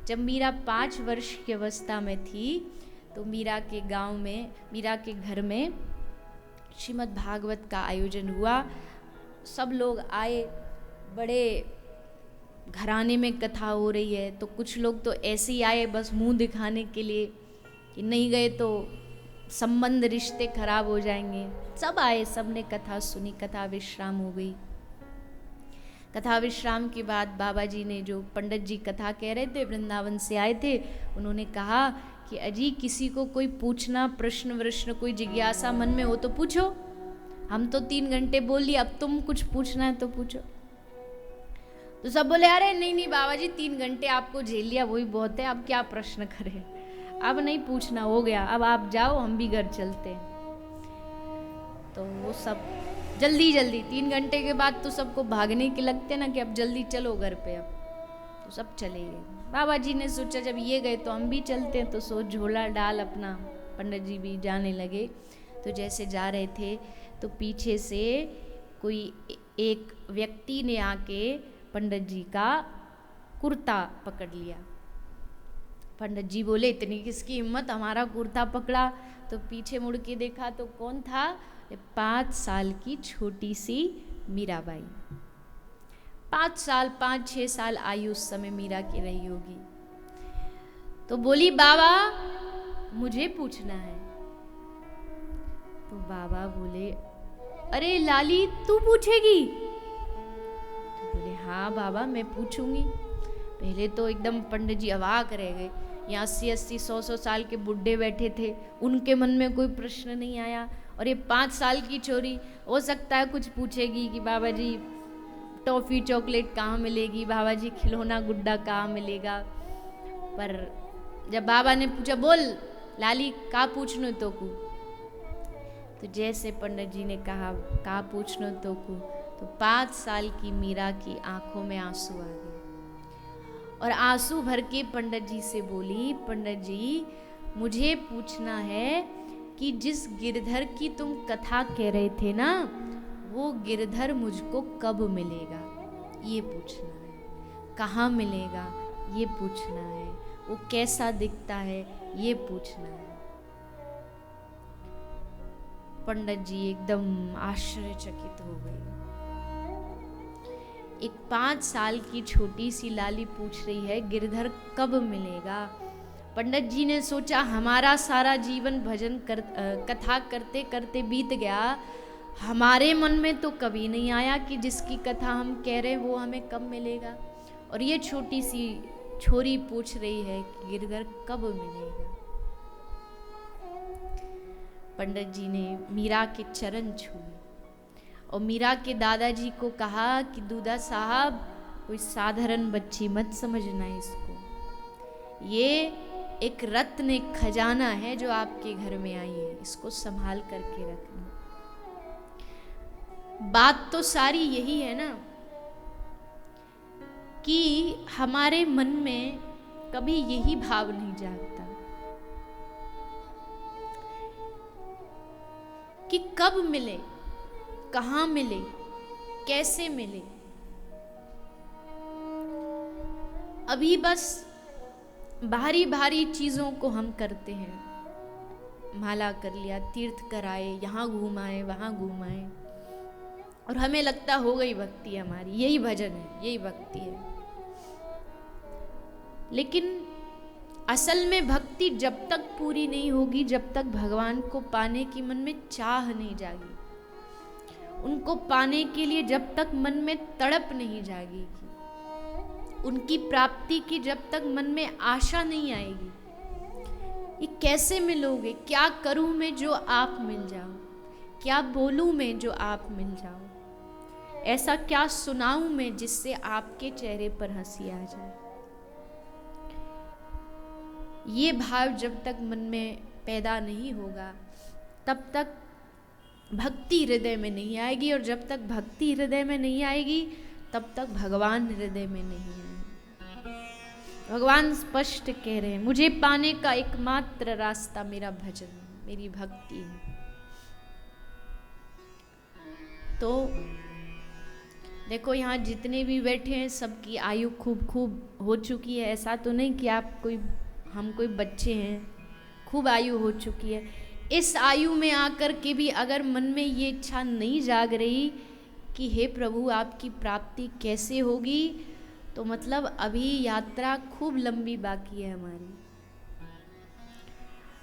जब मीरा 5 वर्ष की अवस्था में थी तो मीरा के गांव में, मीरा के घर में श्रीमद् भागवत का आयोजन हुआ। सब लोग आए, बड़े घराने में कथा हो रही है, तो कुछ लोग तो ऐसे ही आए बस मुंह दिखाने के लिए कि नहीं गए तो संबंध रिश्ते खराब हो जाएंगे। सब आए, सब ने कथा सुनी, कथा विश्राम हो गई। कथा विश्राम के बाद बाबा जी ने, जो पंडित जी कथा कह रहे थे, वृंदावन से आए थे, उन्होंने कहा कि अजी किसी को कोई पूछना प्रश्न कोई जिज्ञासा मन में हो तो पूछो, हम तो 3 घंटे बोल लिए, अब तुम कुछ पूछना है तो पूछो। तो सब बोले अरे नहीं बाबा जी 3 घंटे आपको झेल लिया वही बहुत है, अब क्या प्रश्न करें, अब नहीं पूछना, हो गया, अब आप जाओ हम भी घर चलते हैं। तो वो सब जल्दी 3 घंटे के बाद तो सबको भागने के लगते ना कि अब जल्दी चलो घर पे, अब तो सब चले गए। बाबा जी ने सोचा जब ये गए तो हम भी चलते हैं, तो सो झोला डाल अपना पंडित जी भी जाने लगे। तो जैसे जा रहे थे तो पीछे से कोई एक व्यक्ति ने आके पंडित जी का कुर्ता पकड़ लिया। पंडित जी बोले इतनी किसकी हिम्मत हमारा कुर्ता पकड़ा, तो पीछे मुड़ के देखा तो कौन था, 5 साल की छोटी सी मीराबाई। 5-6 साल आयु उस समय मीरा की रही होगी। तो बोली बाबा मुझे पूछना है। तो बाबा बोले अरे लाली तू पूछेगी? तो बोले हाँ बाबा मैं पूछूंगी। पहले तो एकदम पंडित जी अवाक रह गए, यहाँ 80-80 100-100 साल के बुढ़े बैठे थे, उनके मन में कोई प्रश्न नहीं आया, और ये 5 साल की छोरी हो सकता है कुछ पूछेगी कि बाबा जी टॉफ़ी चॉकलेट कहाँ मिलेगी, बाबा जी खिलौना गुड्डा कहाँ मिलेगा। पर जब बाबा ने पूछा बोल लाली का पूछनो तो को, तो जैसे पंडित जी ने कहा का पूछनो तो को, तो 5 साल की मीरा की आंखों में आंसू आ गए, और आंसू भर के पंडित जी से बोली पंडित जी मुझे पूछना है कि जिस गिरधर की तुम कथा कह रहे थे ना, वो गिरधर मुझको कब मिलेगा ये पूछना है, कहाँ मिलेगा ये पूछना है, वो कैसा दिखता है ये पूछना है। पंडित जी एकदम आश्चर्यचकित हो गए। एक 5 साल की छोटी सी लाली पूछ रही है गिरधर कब मिलेगा। पंडित जी ने सोचा हमारा सारा जीवन भजन कथा करते करते बीत गया, हमारे मन में तो कभी नहीं आया कि जिसकी कथा हम कह रहे वो हमें कब मिलेगा, और ये छोटी सी छोरी पूछ रही है कि गिरधर कब मिलेगा। पंडित जी ने मीरा के चरण छुए और मीरा के दादाजी को कहा कि दूधा साहब कोई साधारण बच्ची मत समझना इसको, ये एक रत्न एक खजाना है जो आपके घर में आई है, इसको संभाल करके रखना। बात तो सारी यही है ना कि हमारे मन में कभी यही भाव नहीं जागता कि कब मिले, कहाँ मिले, कैसे मिले। अभी बस भारी भारी चीजों को हम करते हैं, माला कर लिया, तीर्थ कराए, यहाँ घूमाए वहाँ घूमाए, और हमें लगता हो गई भक्ति हमारी, यही भजन है, यही भक्ति है। लेकिन असल में भक्ति जब तक पूरी नहीं होगी, जब तक भगवान को पाने की मन में चाह नहीं जागी, उनको पाने के लिए जब तक मन में तड़प नहीं जागेगी, उनकी प्राप्ति की जब तक मन में आशा नहीं आएगी, ये कैसे मिलोगे, क्या करूं मैं जो आप मिल जाओ, क्या बोलूं मैं जो आप मिल जाओ, ऐसा क्या सुनाऊं मैं जिससे आपके चेहरे पर हंसी आ जाए। ये भाव जब तक मन में पैदा नहीं होगा तब तक भक्ति हृदय में नहीं आएगी, और जब तक भक्ति हृदय में नहीं आएगी तब तक भगवान हृदय में नहीं आएंगे। भगवान स्पष्ट कह रहे हैं मुझे पाने का एकमात्र रास्ता मेरा भजन, मेरी भक्ति है। तो देखो यहाँ जितने भी बैठे हैं सबकी आयु खूब खूब हो चुकी है। ऐसा तो नहीं कि हम कोई बच्चे हैं, खूब आयु हो चुकी है। इस आयु में आकर के भी अगर मन में ये इच्छा नहीं जाग रही कि हे प्रभु आपकी प्राप्ति कैसे होगी, तो मतलब अभी यात्रा खूब लंबी बाकी है हमारी।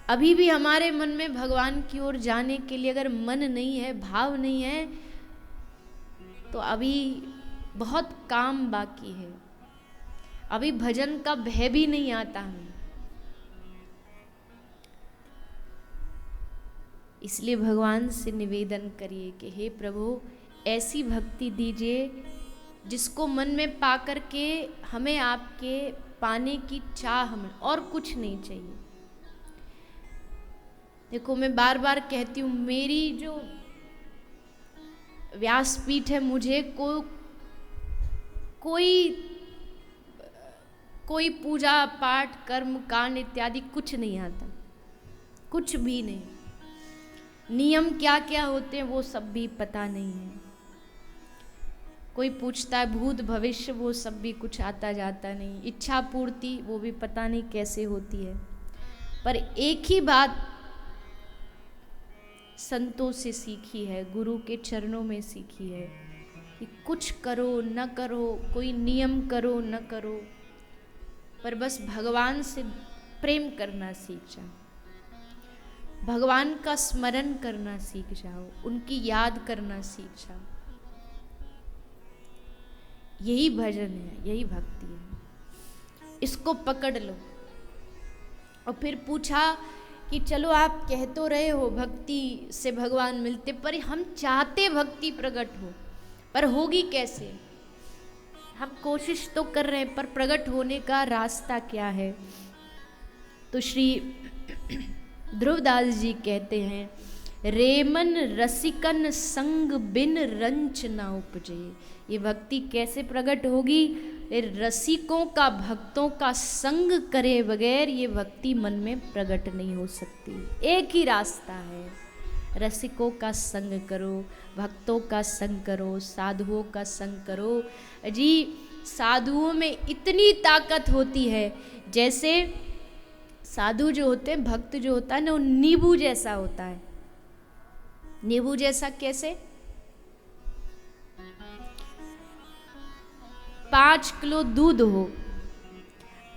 अभी भी हमारे मन में भगवान की ओर जाने के लिए अगर मन नहीं है, भाव नहीं है, तो अभी बहुत काम बाकी है। अभी भजन का भय भी नहीं आता हमें। इसलिए भगवान से निवेदन करिए कि हे प्रभु ऐसी भक्ति दीजिए जिसको मन में पा करके हमें आपके पाने की चाह, हमें और कुछ नहीं चाहिए। देखो मैं बार बार कहती हूँ, मेरी जो व्यासपीठ है, मुझे कोई पूजा पाठ कर्म कांड इत्यादि कुछ नहीं आता, कुछ भी नहीं। नियम क्या क्या होते हैं वो सब भी पता नहीं है। कोई पूछता है भूत भविष्य, वो सब भी कुछ आता जाता नहीं। इच्छा पूर्ति वो भी पता नहीं कैसे होती है। पर एक ही बात संतों से सीखी है, गुरु के चरणों में सीखी है कि कुछ करो न करो, कोई नियम करो न करो, पर बस भगवान से प्रेम करना सीख जाओ, भगवान का स्मरण करना सीख जाओ, उनकी याद करना सीख जाओ। यही भजन है, यही भक्ति है। इसको पकड़ लो। और फिर पूछा कि चलो आप कह तो रहे हो भक्ति से भगवान मिलते, पर हम चाहते भक्ति प्रकट हो, पर होगी कैसे? हम कोशिश तो कर रहे हैं, पर प्रकट होने का रास्ता क्या है? तो श्री ध्रुवदास जी कहते हैं, रेमन रसिकन संग बिन रंच ना उपजे। ये भक्ति कैसे प्रकट होगी? रसिकों का, भक्तों का संग करे बगैर ये भक्ति मन में प्रकट नहीं हो सकती। एक ही रास्ता है, रसिकों का संग करो, भक्तों का संग करो, साधुओं का संग करो। जी साधुओं में इतनी ताकत होती है, जैसे साधु जो होते हैं, भक्त जो होता है ना, वो नींबू जैसा होता है। नींबू जैसा कैसे? 5 किलो दूध हो,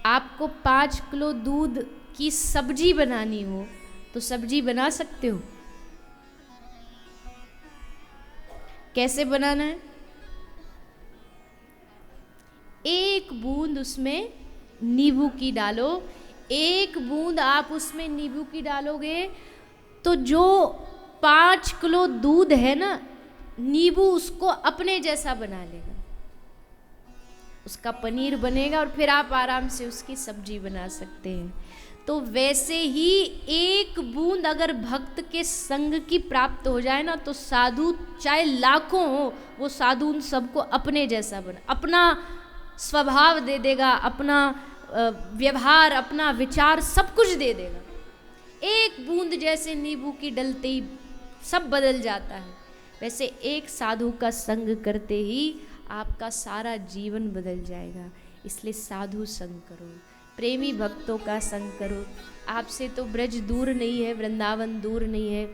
आपको 5 किलो दूध की सब्जी बनानी हो तो सब्जी बना सकते हो? कैसे बनाना है? एक बूंद उसमें नींबू की डालो। एक बूंद आप उसमें नींबू की डालोगे तो जो 5 किलो दूध है ना, नींबू उसको अपने जैसा बना लेगा, उसका पनीर बनेगा और फिर आप आराम से उसकी सब्जी बना सकते हैं। तो वैसे ही एक बूंद अगर भक्त के संग की प्राप्त हो जाए ना, तो साधु चाहे लाखों हो, वो साधु उन सबको अपने जैसा बना, अपना स्वभाव दे देगा, अपना व्यवहार, अपना विचार सब कुछ दे देगा। एक बूंद जैसे नींबू की डलते ही सब बदल जाता है, वैसे एक साधु का संग करते ही आपका सारा जीवन बदल जाएगा। इसलिए साधु संग करो, प्रेमी भक्तों का संग करो। आपसे तो ब्रज दूर नहीं है, वृंदावन दूर नहीं है,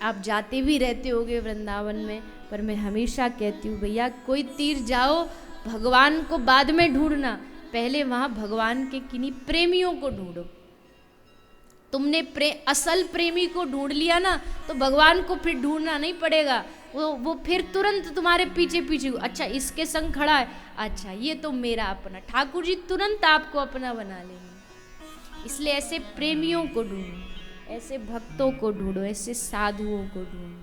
आप जाते भी रहते होगे वृंदावन में, पर मैं हमेशा कहती हूँ भैया कोई तीर जाओ, भगवान को बाद में ढूंढना, पहले वहाँ भगवान के किन्हीं प्रेमियों को ढूंढो। तुमने असल प्रेमी को ढूंढ लिया ना, तो भगवान को फिर ढूंढना नहीं पड़ेगा। वो फिर तुरंत तुम्हारे पीछे पीछे, अच्छा इसके संग खड़ा है, अच्छा ये तो मेरा अपना, ठाकुर जी तुरंत आपको अपना बना लेंगे। इसलिए ऐसे प्रेमियों को ढूंढो, ऐसे भक्तों को ढूंढो, ऐसे साधुओं को ढूंढो।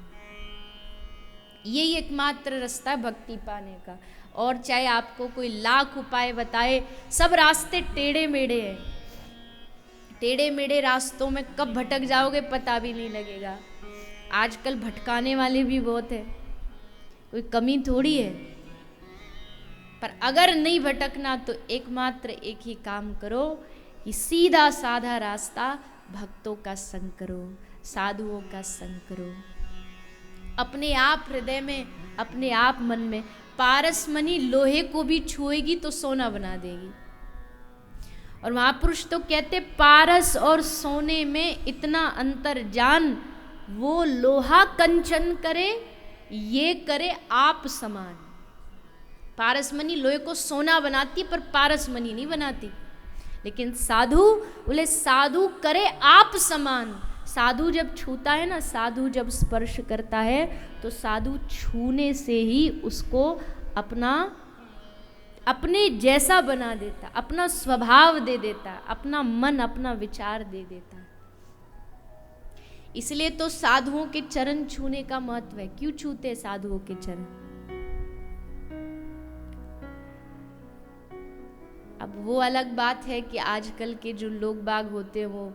यही एकमात्र रास्ता है भक्ति पाने का। और चाहे आपको कोई लाख उपाय बताए, सब रास्ते टेढ़े मेढ़े हैं। टेढ़े मेढ़े रास्तों में कब भटक जाओगे पता भी नहीं लगेगा। आजकल भटकाने वाले भी बहुत है, कोई कमी थोड़ी है। पर अगर नहीं भटकना तो एकमात्र एक ही काम करो कि सीधा साधा रास्ता भक्तों का संग करो, साधुओं का संग करो। अपने आप हृदय में अपने आप मन में, पारसमणि लोहे को भी छुएगी तो सोना बना देगी। और महापुरुष तो कहते पारस और सोने में इतना अंतर जान, वो लोहा कंचन करे ये करे आप समान। पारसमणि लोहे को सोना बनाती पर पारसमणि नहीं बनाती। लेकिन साधु बोले साधु करे आप समान। साधु जब छूता है ना, साधु जब स्पर्श करता है तो साधु छूने से ही उसको अपने जैसा बना देता, अपना स्वभाव दे देता, अपना मन अपना विचार दे देता। इसलिए तो साधुओं के चरण छूने का महत्व है। क्यों छूते साधुओं के चरण? अब वो अलग बात है कि आजकल के जो लोग बाग होते हैं वो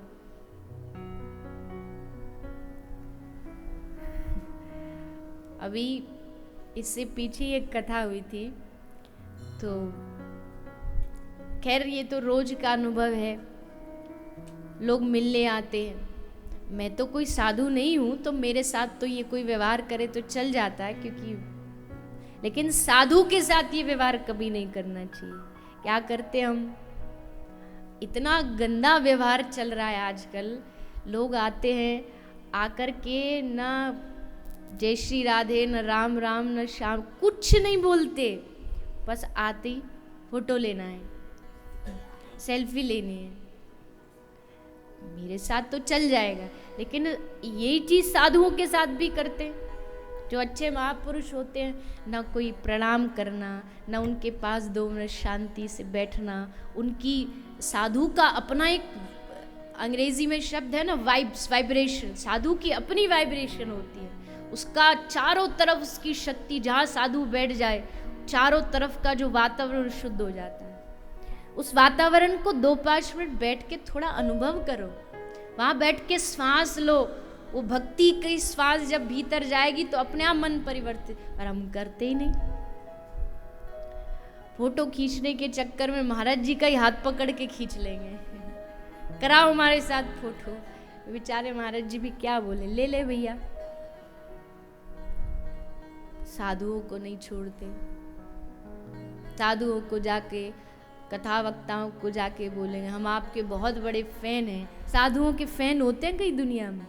अभी इससे पीछे एक कथा हुई थी, तो खैर ये तो रोज का अनुभव है, लोग मिलने आते हैं। मैं तो कोई साधु नहीं हूं तो मेरे साथ तो ये कोई व्यवहार करे तो चल जाता है, क्योंकि लेकिन साधु के साथ ये व्यवहार कभी नहीं करना चाहिए। क्या करते हम, इतना गंदा व्यवहार चल रहा है आजकल। लोग आते हैं, आकर के ना जय श्री राधे, न राम राम, न श्याम, कुछ नहीं बोलते, बस आते ही फोटो लेना है, सेल्फी लेनी है। मेरे साथ तो चल जाएगा, लेकिन यही चीज साधुओं के साथ भी करते हैं। जो अच्छे महापुरुष होते हैं, ना कोई प्रणाम करना, ना उनके पास 2 मिनट शांति से बैठना। उनकी साधु का अपना एक अंग्रेजी में शब्द है ना, वाइब्स, वाइब्रेशन। साधु की अपनी वाइब्रेशन होती है, उसका चारों तरफ उसकी शक्ति, जहाँ साधु बैठ जाए चारों तरफ का जो वातावरण शुद्ध हो जाता है। उस वातावरण को 2-5 मिनट बैठ के थोड़ा अनुभव करो, वहाँ बैठ के श्वास लो। वो भक्ति की श्वास जब भीतर जाएगी तो अपने आप मन परिवर्तित, और हम करते ही नहीं। फोटो खींचने के चक्कर में महाराज जी का ही हाथ पकड़ के खींच लेंगे, कराओ हमारे साथ फोटो। बेचारे महाराज जी भी क्या बोले, ले ले भैया। साधुओं को नहीं छोड़ते, साधुओं को जाके, कथा वक्ताओं को जाके बोलेंगे हम आपके बहुत बड़े फैन हैं। साधुओं के फैन होते हैं कई दुनिया में,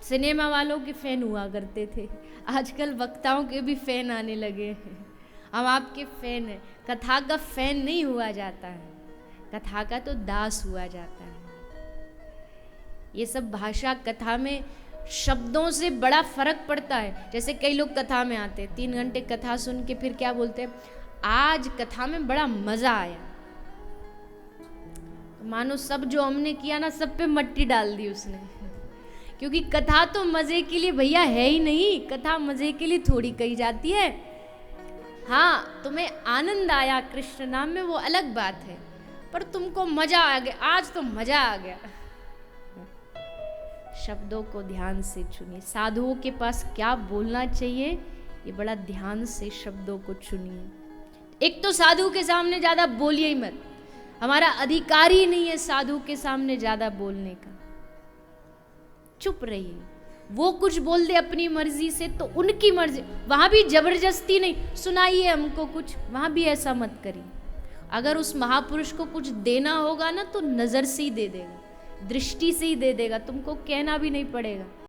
सिनेमा वालों के फैन हुआ करते थे, आजकल वक्ताओं के भी फैन आने लगे हैं। हम आपके फैन हैं। कथा का फैन नहीं हुआ जाता है, कथा का तो दास हुआ जाता है। ये सब भाषा कथा में शब्दों से बड़ा फर्क पड़ता है। जैसे कई लोग कथा में आते हैं, 3 घंटे कथा सुन के फिर क्या बोलते हैं, आज कथा में बड़ा मजा आया। तो मानो सब जो हमने किया ना, सब पे मट्टी डाल दी उसने। क्योंकि कथा तो मजे के लिए भैया है ही नहीं, कथा मजे के लिए थोड़ी कही जाती है। हाँ, तुम्हें आनंद आया कृष्ण नाम में, वो अलग बात है, पर तुमको मजा आ गया, आज तो मजा आ गया। शब्दों को ध्यान से चुनिए। साधुओं के पास क्या बोलना चाहिए, ये बड़ा ध्यान से शब्दों को चुनिए। एक तो साधु के सामने ज्यादा बोलिए ही मत, हमारा अधिकार ही नहीं है साधु के सामने ज्यादा बोलने का। चुप रहिए, वो कुछ बोल दे अपनी मर्जी से तो उनकी मर्जी, वहां भी जबरदस्ती नहीं, सुनाइए हमको कुछ, वहां भी ऐसा मत करिए। अगर उस महापुरुष को कुछ देना होगा ना तो नजर से ही दे देगा, दृष्टि से ही दे देगा, तुमको कहना भी नहीं पड़ेगा।